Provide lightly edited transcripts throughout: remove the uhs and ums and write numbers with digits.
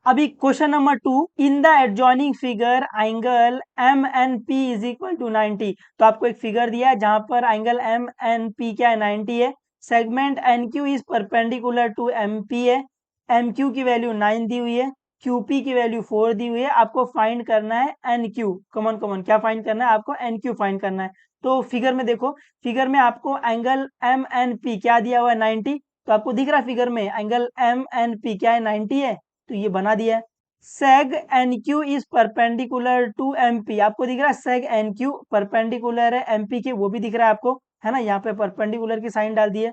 अभी question number 2, in the adjoining figure angle M N P is equal to 90। तो आपको एक figure दिया है जहां पर एंगल एम एन पी क्या है, 90 है। Segment N Q is perpendicular to M P है। एम क्यू की वैल्यू 9 दी हुई है, क्यू पी की वैल्यू 4 दी हुई है। आपको फाइंड करना है एन क्यू। कमन कमन क्या फाइंड करना है आपको, एन क्यू फाइंड करना है। तो फिगर में देखो, फिगर में आपको एंगल एम एन पी क्या दिया हुआ है, 90। तो आपको दिख रहा है फिगर में एंगल एम एन पी क्या है, 90 है। तो ये बना दिया है। Seg N Q is perpendicular to M P, आपको दिख रहा है सेग एन क्यू परपेंडिकुलर है एमपी के, वो भी दिख रहा है आपको, है ना। यहाँ पे परपेंडिकुलर की साइन डाल दी है।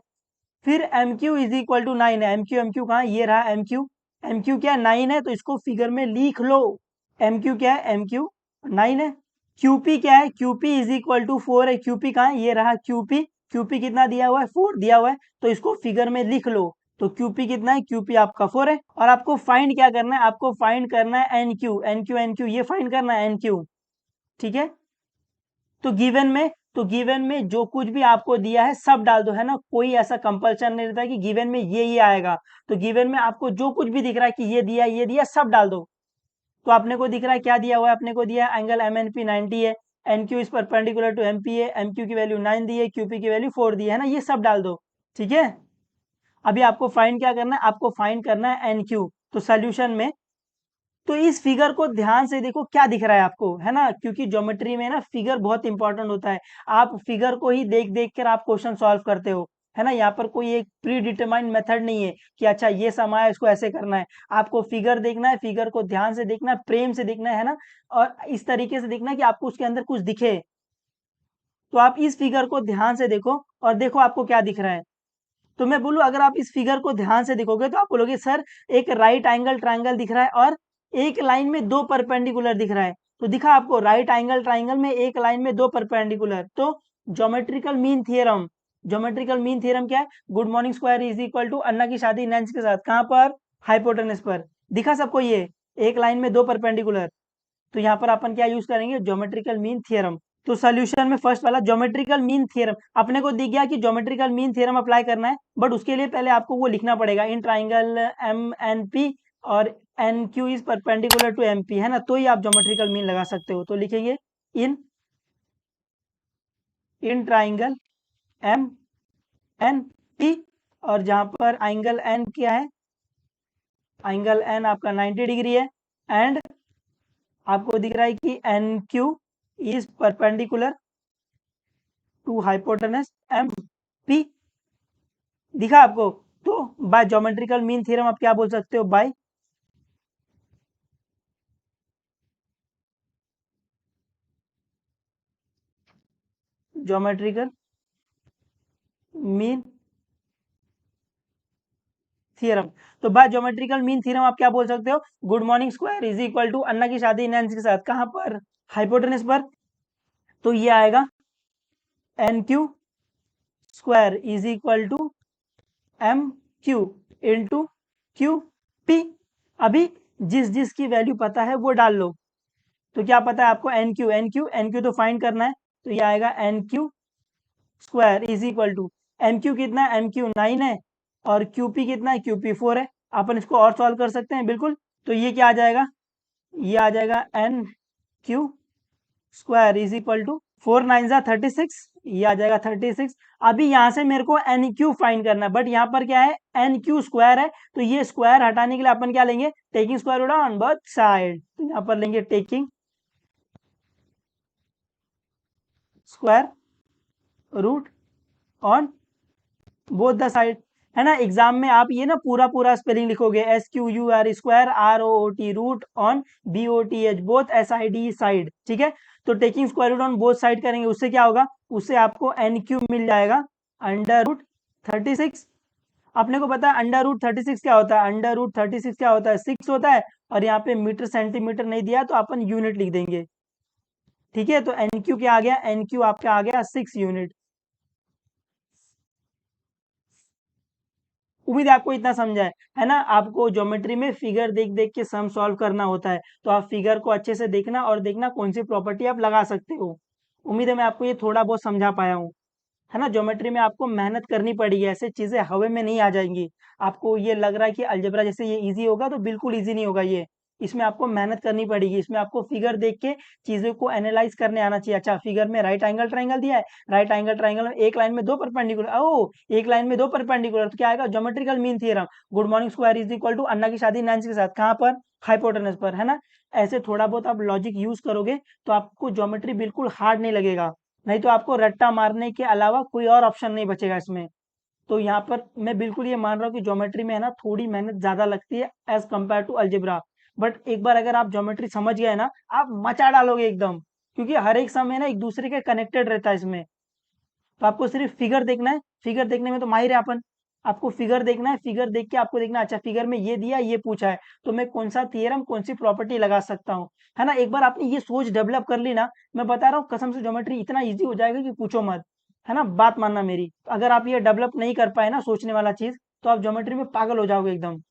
फिर M Q is equal to 9 है। एम क्यू कहाँ, ये रहा एम क्यू। एम क्यू क्या है, 9 है, तो इसको फिगर में लिख लो। एम क्यू क्या है, एम क्यू 9 है। क्यूपी क्या है, क्यूपी इज इक्वल टू 4 है। क्यूपी कहाँ है, ये रहा क्यूपी। क्यूपी कितना दिया हुआ है, 4 दिया हुआ है, तो इसको फिगर में लिख लो। तो क्यूपी कितना है, क्यूपी आपका 4 है। और आपको फाइंड क्या करना है, आपको फाइंड करना है N Q. N Q N Q ये फाइंड करना है एन क्यू, ठीक है। तो गिवन में जो कुछ भी आपको दिया है सब डाल दो, है ना। कोई ऐसा कंपल्सन नहीं रहता कि गिवन में ये आएगा। तो गिवन में आपको जो कुछ भी दिख रहा है कि ये दिया सब डाल दो। तो अपने को दिख रहा है क्या दिया हुआ है, अपने को दिया है एंगल एम एन पी 90 है। N Q is perpendicular to M P है। एम क्यू की वैल्यू 9 दी है, क्यूपी की वैल्यू 4 दी है ना, ये सब डाल दो, ठीक है। अभी आपको फाइंड क्या करना है, आपको फाइंड करना है एन क्यू। तो सोल्यूशन में, तो इस फिगर को ध्यान से देखो क्या दिख रहा है आपको, है ना, क्योंकि ज्योमेट्री में ना फिगर बहुत इंपॉर्टेंट होता है। आप फिगर को ही देख देख कर आप क्वेश्चन सॉल्व करते हो, है ना। यहाँ पर कोई एक प्री डिटरमाइंड मेथड नहीं है कि अच्छा ये समा है इसको ऐसे करना है। आपको फिगर देखना है, फिगर को ध्यान से देखना है, प्रेम से देखना है ना। और इस तरीके से देखना है कि आपको उसके अंदर कुछ दिखे। तो आप इस फिगर को ध्यान से देखो और देखो आपको क्या दिख रहा है। तो मैं बोलूँ, अगर आप इस फिगर को ध्यान से देखोगे तो आप बोलोगे सर एक राइट एंगल ट्रायंगल दिख रहा है और एक लाइन में दो परपेंडिकुलर दिख रहा है। तो दिखा आपको राइट एंगल ट्रायंगल में एक लाइन में दो परपेंडिकुलर। तो geometrical mean theorem, geometrical mean theorem क्या है, good morning square is equal to Anna की शादी नैंस के साथ, कहाँ पर, हाइपोटेनस पर। दिखा सबको ये एक लाइन में दो परपेंडिकुलर। तो यहाँ पर अपन क्या यूज करेंगे, ज्योमेट्रिकल मीन थ्योरम। तो सॉल्यूशन में फर्स्ट वाला ज्योमेट्रिकल मीन थ्योरम अपने को दिख गया कि ज्योमेट्रिकल मीन थ्योरम अप्लाई करना है, बट उसके लिए पहले आपको वो लिखना पड़ेगा in triangle M N P और N Q is perpendicular to M P, है ना। तो ही आप ज्योमेट्रिकल मीन लगा सकते हो। तो लिखेंगे in in triangle M N P, और जहां पर एंगल एन क्या है, एंगल एन आपका 90 डिग्री है। एंड आपको दिख रहा है कि N Q is perpendicular to hypotenuse M P, दिखा आपको। तो बाय ज्योमेट्रिकल मीन थ्योरम आप क्या बोल सकते हो, बाय ज्योमेट्रिकल मीन थ्योरम। तो बाय ज्योमेट्रिकल मीन थ्योरम आप क्या बोल सकते हो, good morning square is equal to Anna की शादी नैन्सी के साथ, कहां पर, हाइपोटेनस पर। तो ये आएगा N Q square is equal to M Q into Q P. अभी जिस जिस की वैल्यू पता है वो डाल लो। तो क्या पता है आपको, N Q N Q N Q तो फाइंड करना है। तो ये आएगा N Q square is equal to M Q कितना है, एम क्यू 9 है, और क्यू पी कितना है, क्यू पी 4 है। अपन इसको और सॉल्व कर सकते हैं बिल्कुल। तो ये क्या आ जाएगा, ये आ जाएगा N Q square is equal to 4 9 जा 36, ये आ जाएगा 36। अभी यहाँ से मेरे को एन क्यू फाइंड करना है, बट यहाँ पर क्या है, एन क्यू स्क्वायर है। तो ये स्क्वायर हटाने के लिए अपन क्या लेंगे, taking square root on both side. तो यहाँ पर लेंगे taking square root on both the side, है ना। एग्जाम में आप ये ना पूरा पूरा स्पेलिंग लिखोगे, S Q U R square R O O T root on B O T H both S I D side, ठीक है। तो taking square root on both side करेंगे, उससे क्या होगा, उससे आपको एन क्यू मिल जाएगा अंडर रूट 36। अपने को पता है अंडर रूट 36 क्या होता है, अंडर रूट 36 क्या होता है, 6 होता है। और यहाँ पे मीटर सेंटीमीटर नहीं दिया तो अपन यूनिट लिख देंगे, ठीक है। तो एन क्यू क्या आ गया, एन क्यू आपका आ गया 6 यूनिट। उम्मीद है आपको इतना समझा है ना। आपको ज्योमेट्री में फिगर देख देख के सम सॉल्व करना होता है, तो आप फिगर को अच्छे से देखना और देखना कौन सी प्रॉपर्टी आप लगा सकते हो। उम्मीद है मैं आपको ये थोड़ा बहुत समझा पाया हूँ। है ना। ज्योमेट्री में आपको मेहनत करनी पड़ेगी, ऐसे चीजें हवा में नहीं आ जाएंगी। आपको ये लग रहा है कि अलजेब्रा जैसे ये इजी होगा, तो बिल्कुल इजी नहीं होगा ये। इसमें आपको मेहनत करनी पड़ेगी, इसमें आपको फिगर देख के चीजों को एनालाइज करने आना चाहिए। अच्छा, फिगर में राइट एंगल ट्राइंगल दिया है, राइट एंगल ट्राइंगल में एक लाइन में दो परपेंडिकुलर, ओ एक लाइन में दो परपेंडिकुलर, तो क्या आएगा, geometrical mean theorem. Good morning square is equal to Anna की शादी नैन्सी के साथ, कहाँ पर, हाइपोटेनस पर, है ना। ऐसे थोड़ा बहुत आप लॉजिक यूज करोगे तो आपको ज्योमेट्री बिल्कुल हार्ड नहीं लगेगा। नहीं तो आपको रट्टा मारने के अलावा कोई और ऑप्शन नहीं बचेगा इसमें। तो यहाँ पर मैं बिल्कुल ये मान रहा हूँ कि ज्योमेट्री में है ना थोड़ी मेहनत ज्यादा लगती है as compare to algebra. But एक बार अगर आप ज्योमेट्री समझ गए ना, आप मचा डालोगे एकदम, क्योंकि हर एक समय ना एक दूसरे के कनेक्टेड रहता है इसमें। तो आपको सिर्फ फिगर देखना है, फिगर देखने में तो माहिर है अपन। आपको फिगर देखना है, फिगर देख के आपको देखना है, अच्छा फिगर में ये दिया, ये पूछा है, तो मैं कौन सा थियरम, कौन सी प्रॉपर्टी लगा सकता हूँ, है ना। एक बार आपने ये सोच डेवलप कर ली ना, मैं बता रहा हूँ कसम से, ज्योमेट्री इतना इजी हो जाएगा कि पूछो मत, है ना। बात मानना मेरी, अगर आप ये डेवलप नहीं कर पाए ना सोचने वाला चीज, तो आप ज्योमेट्री में पागल हो जाओगे एकदम।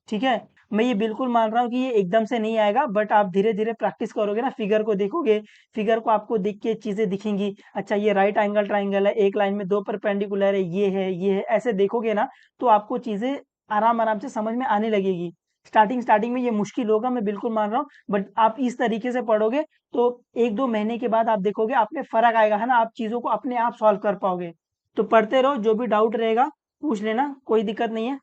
ठीक है। मैं ये बिल्कुल मान रहा हूँ कि ये एकदम से नहीं आएगा, बट आप धीरे धीरे प्रैक्टिस करोगे ना, फिगर को देखोगे, फिगर को आपको देख के चीजें दिखेंगी। अच्छा, ये राइट एंगल ट्राइंगल है, एक लाइन में दो परपेंडिकुलर है, ये है, ऐसे देखोगे ना, तो आपको चीजें आराम आराम से समझ में आने लगेगी। स्टार्टिंग स्टार्टिंग में ये मुश्किल होगा, मैं बिल्कुल मान रहा हूँ, बट आप इस तरीके से पढ़ोगे तो एक दो महीने के बाद आप देखोगे आप में फर्क आएगा, है ना। आप चीजों को अपने आप सॉल्व कर पाओगे। तो पढ़ते रहो, जो भी डाउट रहेगा पूछ लेना, कोई दिक्कत नहीं है।